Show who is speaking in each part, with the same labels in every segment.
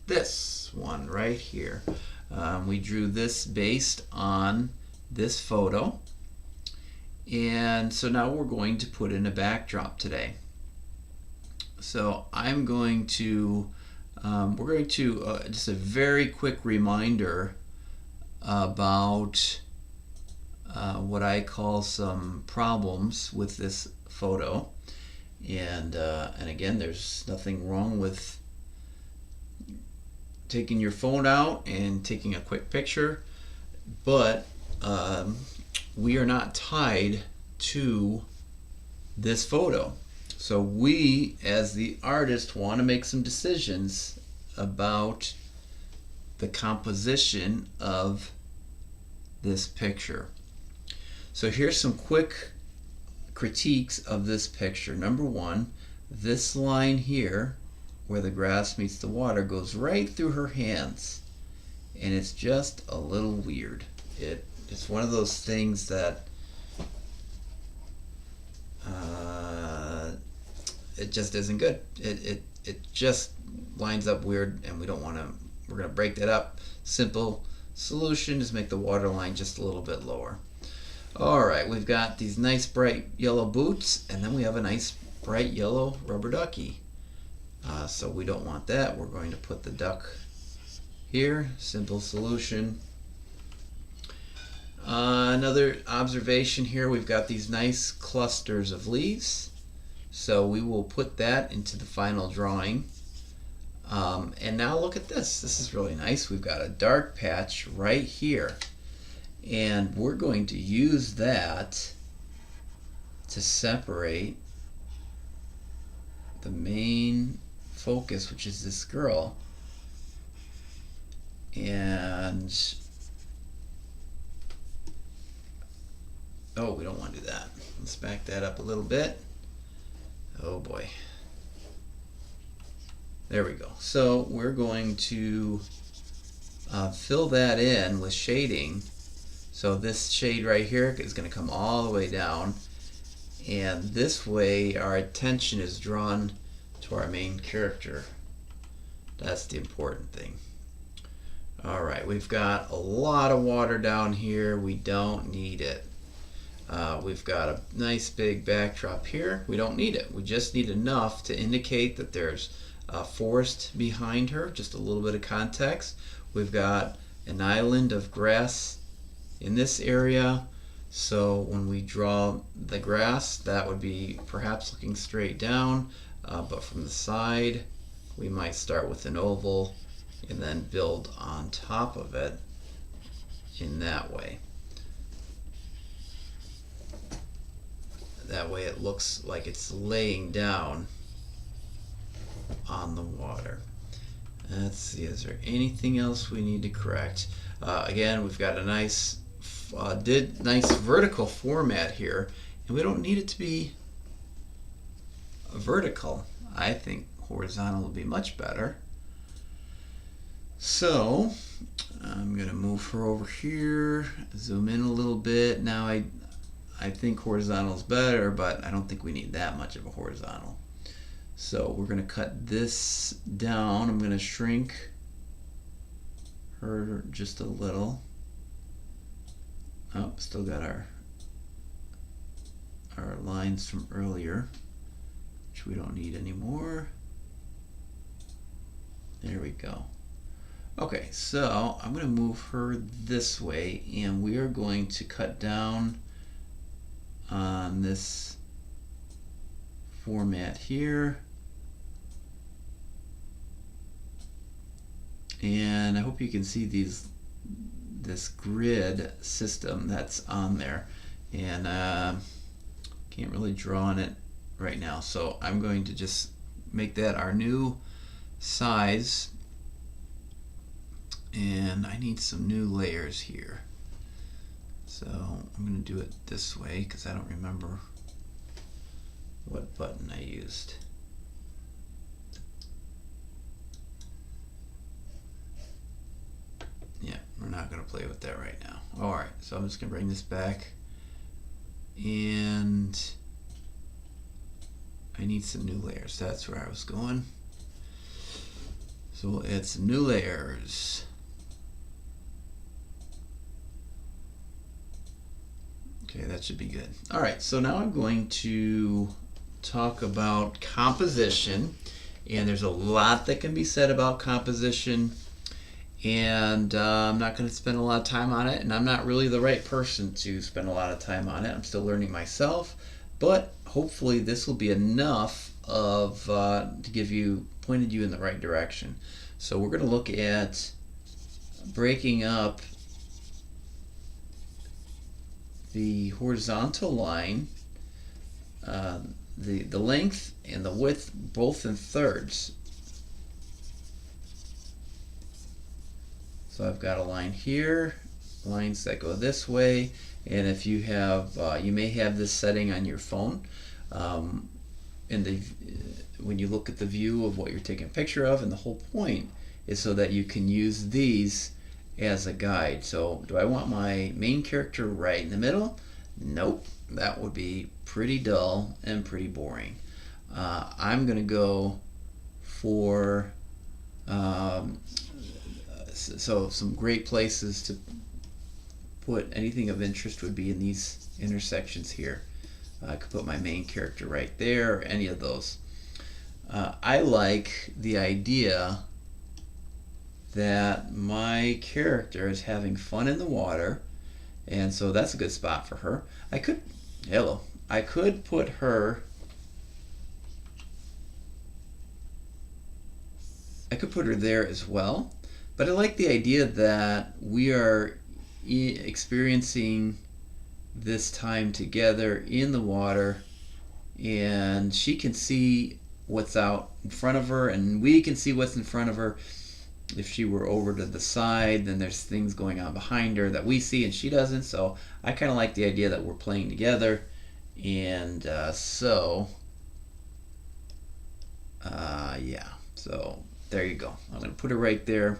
Speaker 1: this one right here. We drew this based on this photo. And so now we're going to put in a backdrop today. So I'm going to, we're going to, just a very quick reminder about what I call some problems with this photo. And again, there's nothing wrong with taking your phone out and taking a quick picture, but we are not tied to this photo. So we, as the artist, want to make some decisions about the composition of this picture. So here's some quick critiques of this picture. Number one, this line here where the grass meets the water goes right through her hands, and it's just a little weird. It's one of those things that it just isn't good. It just lines up weird, and we don't want to. We're going to break that up. Simple solution is make the water line just a little bit lower. Alright, we've got these nice bright yellow boots, and then we have a nice bright yellow rubber ducky. So we don't want that. We're going to put the duck here. Simple solution. Another observation here, we've got these nice clusters of leaves. So we will put that into the final drawing. And now look at this. This is really nice. We've got a dark patch right here. And we're going to use that to separate the main focus, which is this girl. And oh, we don't want to do that. Let's back that up a little bit. Oh boy. There we go. So we're going to fill that in with shading. So this shade right here is going to come all the way down, and this way our attention is drawn to our main character. That's the important thing. Alright, we've got a lot of water down here. We don't need it. We've got a nice big backdrop here. We don't need it. We just need enough to indicate that there's a forest behind her, just a little bit of context. We've got an island of grass in this area, so when we draw the grass, that would be perhaps looking straight down, but from the side we might start with an oval and then build on top of it in that way. That way it looks like it's laying down on the water. Let's see, is there anything else we need to correct? Again, we've got a nice vertical format here, and we don't need it to be vertical. I think horizontal would be much better. So I'm going to move her over here, zoom in a little bit. Now I think horizontal is better, but I don't think we need that much of a horizontal. So we're going to cut this down. I'm going to shrink her just a little. Oh, still got our lines from earlier, which we don't need anymore. There we go. Okay, so I'm going to move her this way, and we are going to cut down on this format here. And I hope you can see this grid system that's on there, and can't really draw on it right now, so I'm going to just make that our new size, and I need some new layers here, so I'm going to do it this way because I don't remember what button I used. Yeah, we're not going to play with that right now. Alright, so I'm just going to bring this back, and I need some new layers. That's where I was going. So So it's new layers. Okay, that should be good. All right, so now I'm going to talk about composition, and there's a lot that can be said about composition, and I'm not going to spend a lot of time on it, and I'm not really the right person to spend a lot of time on it. I'm still learning myself, but hopefully this will be enough of to give you, pointed you in the right direction. So we're going to look at breaking up the horizontal line, the length and the width both in thirds. So I've got a line here, lines that go this way, and if you have, you may have this setting on your phone. When you look at the view of what you're taking a picture of, and the whole point is so that you can use these as a guide. So do I want my main character right in the middle? Nope, that would be pretty dull and pretty boring. I'm going to go for so some great places to put anything of interest would be in these intersections here. I could put my main character right there, or any of those. I like the idea that my character is having fun in the water, and so that's a good spot for her. I could put her, there as well, but I like the idea that we are experiencing this time together in the water, and she can see what's out in front of her, and we can see what's in front of her. If she were over to the side, then there's things going on behind her that we see and she doesn't. So I kind of like the idea that we're playing together. And yeah, so there you go. I'm going to put it right there.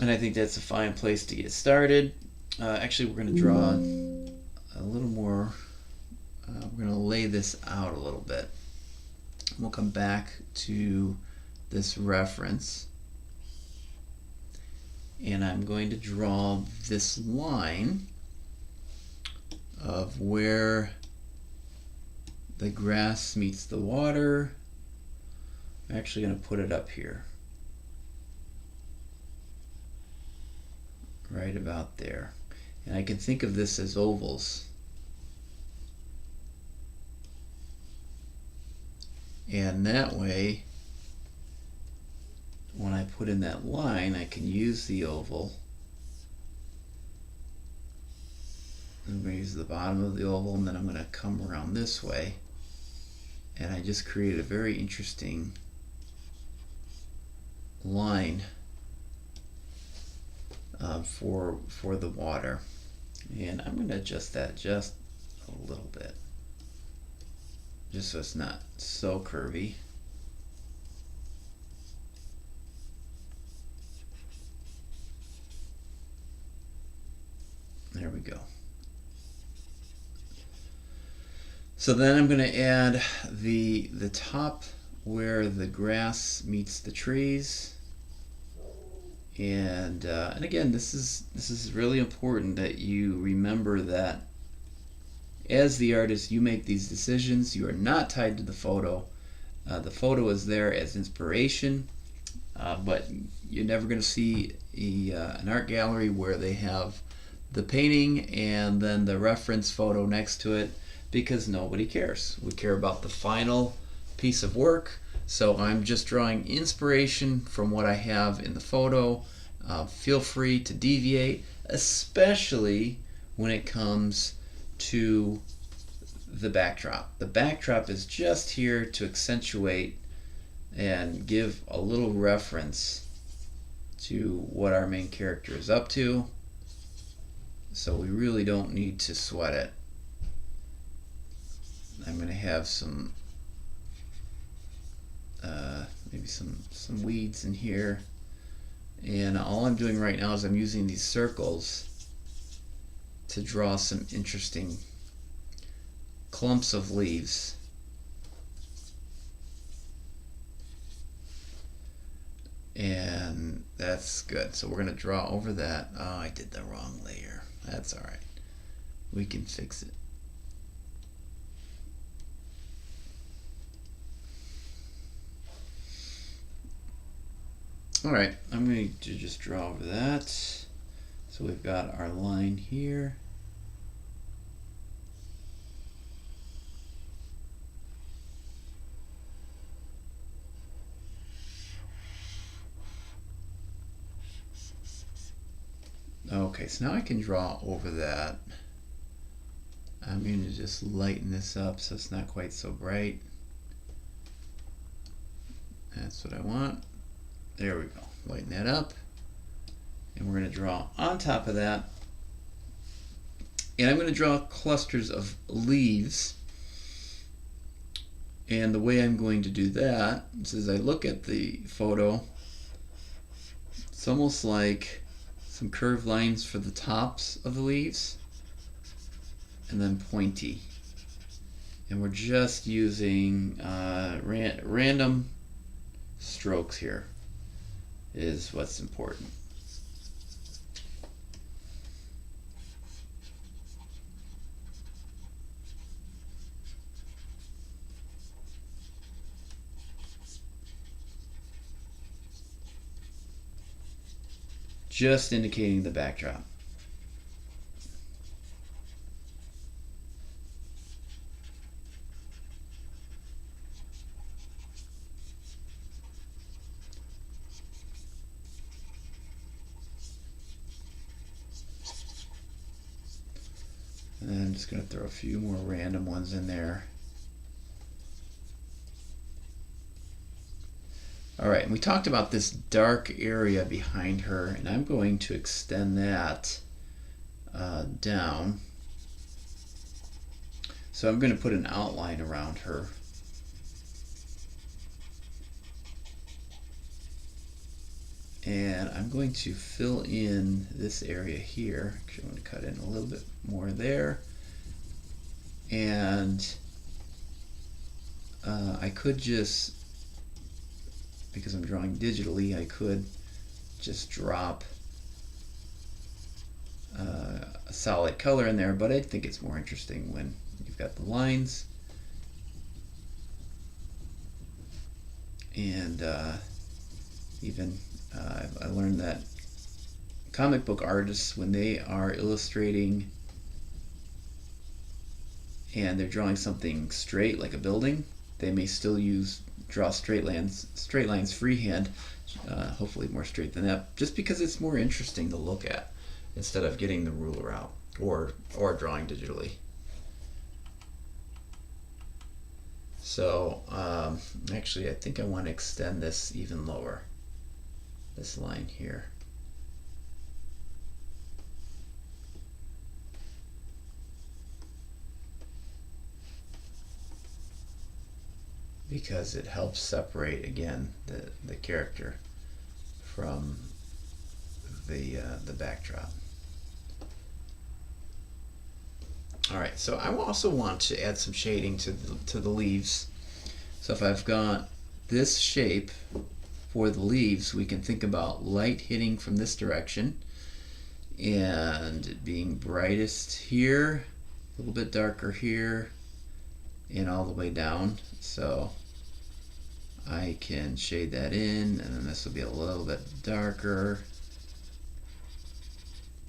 Speaker 1: And I think that's a fine place to get started. Actually, we're going to draw a little more. We're going to lay this out a little bit. We'll come back to this reference, and I'm going to draw this line of where the grass meets the water. I'm actually going to put it up here, right about there, and I can think of this as ovals. And that way, when I put in that line, I can use the oval. I'm going to use the bottom of the oval, and then I'm going to come around this way. And I just created a very interesting line for the water. And I'm going to adjust that just a little bit, just so it's not so curvy. There we go. So then I'm going to add the top where the grass meets the trees, and again, this is really important that you remember that as the artist, you make these decisions. You are not tied to the photo. The photo is there as inspiration, but you're never going to see an art gallery where they have the painting and then the reference photo next to it, because nobody cares. We care about the final piece of work. So I'm just drawing inspiration from what I have in the photo. Feel free to deviate, especially when it comes to the backdrop. The backdrop is just here to accentuate and give a little reference to what our main character is up to. So we really don't need to sweat it. I'm going to have some maybe some weeds in here, and all I'm doing right now is I'm using these circles to draw some interesting clumps of leaves. And that's good. So we're going to draw over that. Oh, I did the wrong layer. That's all right. We can fix it. All right, I'm going to just draw over that. So we've got our line here. Okay, so now I can draw over that. I'm going to just lighten this up so it's not quite so bright. That's what I want. There we go. Lighten that up. And we're going to draw on top of that. And I'm going to draw clusters of leaves. And the way I'm going to do that is as I look at the photo, it's almost like some curved lines for the tops of the leaves and then pointy. And we're just using random strokes here is what's important. Just indicating the backdrop. And then I'm just going to throw a few more random ones in there. All right, and we talked about this dark area behind her, and I'm going to extend that down. So I'm going to put an outline around her. And I'm going to fill in this area here. Actually, I'm going to cut in a little bit more there. And I could just, because I'm drawing digitally, I could just drop a solid color in there, but I think it's more interesting when you've got the lines. And even I learned that comic book artists, when they are illustrating and they're drawing something straight like a building, they may still draw straight lines freehand, hopefully more straight than that, just because it's more interesting to look at instead of getting the ruler out or drawing digitally. So actually I think I want to extend this even lower, this line here. Because it helps separate again the character from the backdrop. All right, so I also want to add some shading to the leaves. So if I've got this shape for the leaves, we can think about light hitting from this direction and it being brightest here, a little bit darker here, and all the way down. So I can shade that in, and then this will be a little bit darker,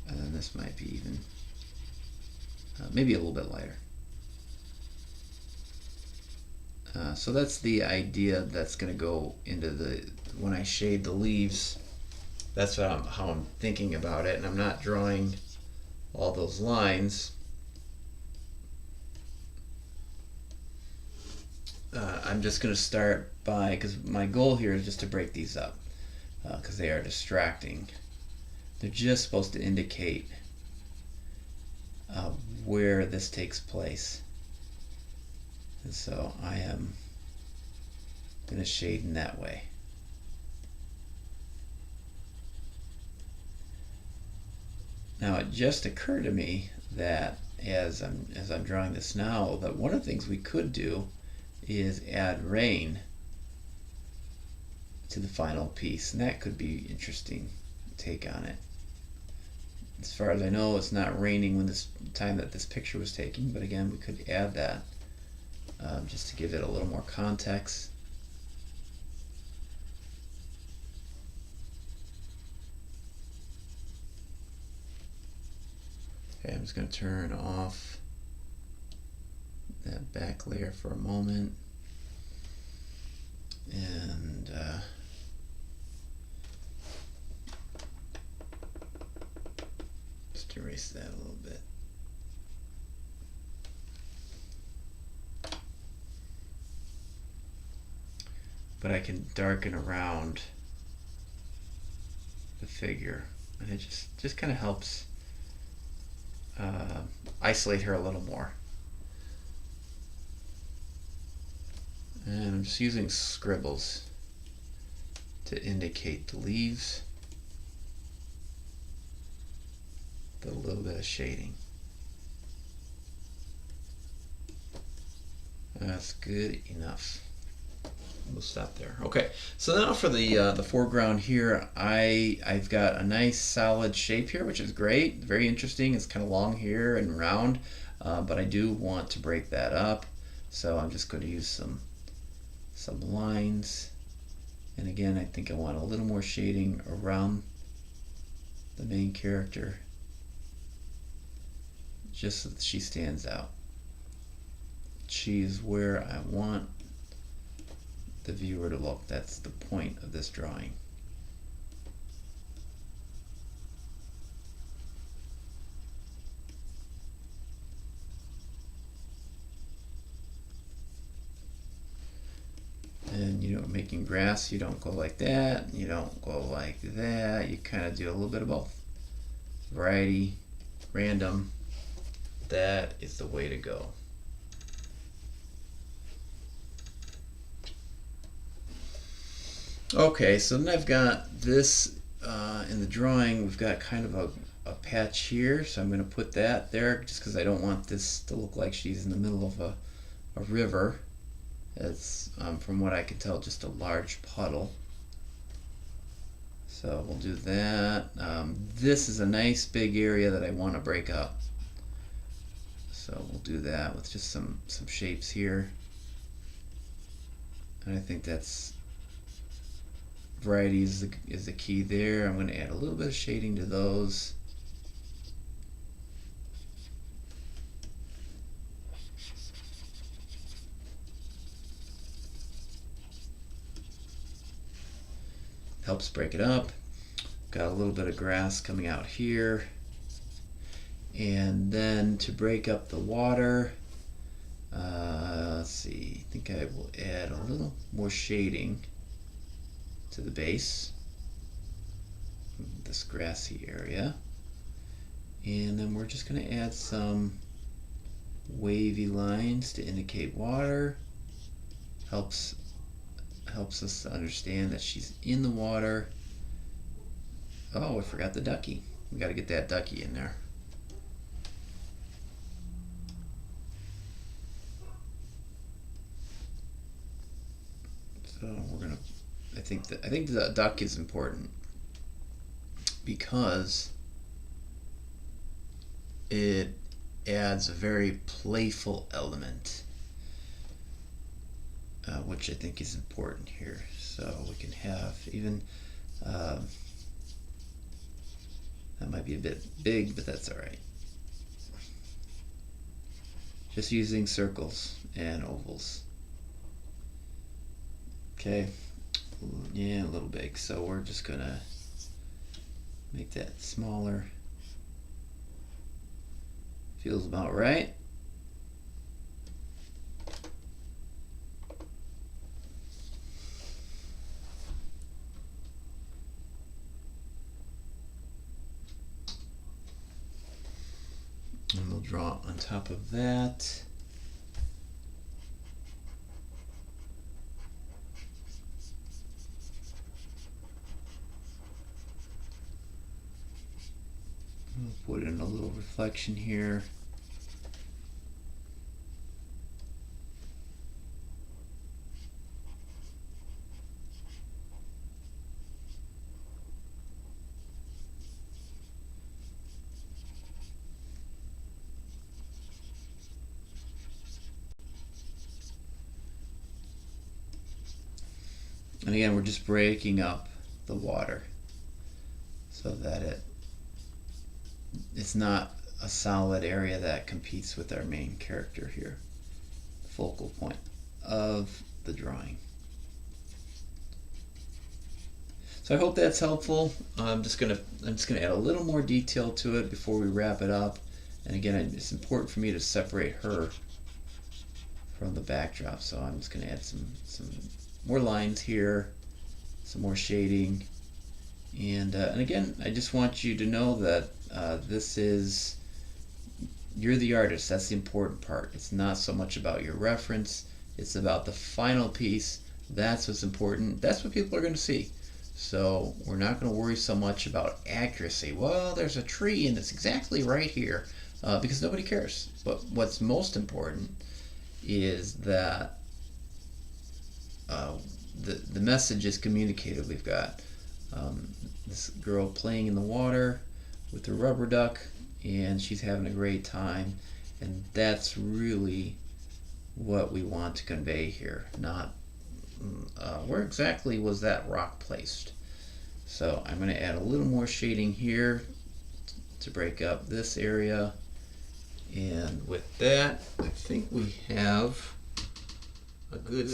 Speaker 1: and then this might be even maybe a little bit lighter. So that's the idea that's going to go into when I shade the leaves. That's how I'm thinking about it, and I'm not drawing all those lines. I'm just going to start by, because my goal here is just to break these up, because they are distracting. They're just supposed to indicate where this takes place. And so I am going to shade in that way. Now it just occurred to me that as I'm drawing this now, that one of the things we could do is add rain to the final piece, and that could be interesting take on it. As far as I know, it's not raining when this time that this picture was taken, but again, we could add that just to give it a little more context. Okay, I'm just going to turn off that back layer for a moment, and just erase that a little bit. But I can darken around the figure, and it just kind of helps isolate her a little more. And I'm just using scribbles to indicate the leaves, with a little bit of shading. That's good enough. We'll stop there. Okay, so now for the foreground here, I've got a nice solid shape here, which is great, very interesting. It's kind of long here and round, but I do want to break that up, so I'm just going to use some lines. And again, I think I want a little more shading around the main character, just so that she stands out. She is where I want the viewer to look. That's the point of this drawing. And you know, making grass, you don't go like that, you don't go like that, you kind of do a little bit of both. Variety, random, that is the way to go. Okay, so then I've got this in the drawing, we've got kind of a patch here, so I'm going to put that there just because I don't want this to look like she's in the middle of a river. It's, from what I can tell, just a large puddle. So we'll do that. This is a nice big area that I want to break up. So we'll do that with just some shapes here. And I think that's variety is the key there. I'm going to add a little bit of shading to those. Helps break it up. Got a little bit of grass coming out here. And then to break up the water, let's see, I think I will add a little more shading to the base, this grassy area, and then we're just going to add some wavy lines to indicate water. Helps us to understand that she's in the water. Oh, I forgot the ducky. We got to get that ducky in there. So we're gonna. I think the duck is important because it adds a very playful element, which I think is important here. So we can have even that might be a bit big, but that's all right. Just using circles and ovals. Okay. Yeah, a little big, so we're just gonna make that smaller. Feels about right. And we'll draw on top of that. We'll put in a little reflection here. And again, we're just breaking up the water so that it's not a solid area that competes with our main character here, the focal point of the drawing. So I hope that's helpful. I'm just gonna add a little more detail to it before we wrap it up. And again, it's important for me to separate her from the backdrop. So I'm just gonna add some more lines here, some more shading, and again, I just want you to know that you're the artist. That's the important part. It's not so much about your reference. It's about the final piece. That's what's important. That's what people are going to see. So we're not going to worry so much about accuracy. Well, there's a tree and it's exactly right here, because nobody cares. But what's most important is that the message is communicated. We've got this girl playing in the water with the rubber duck, and she's having a great time, and that's really what we want to convey here, not where exactly was that rock placed. So I'm going to add a little more shading here to break up this area, and with that I think we have a good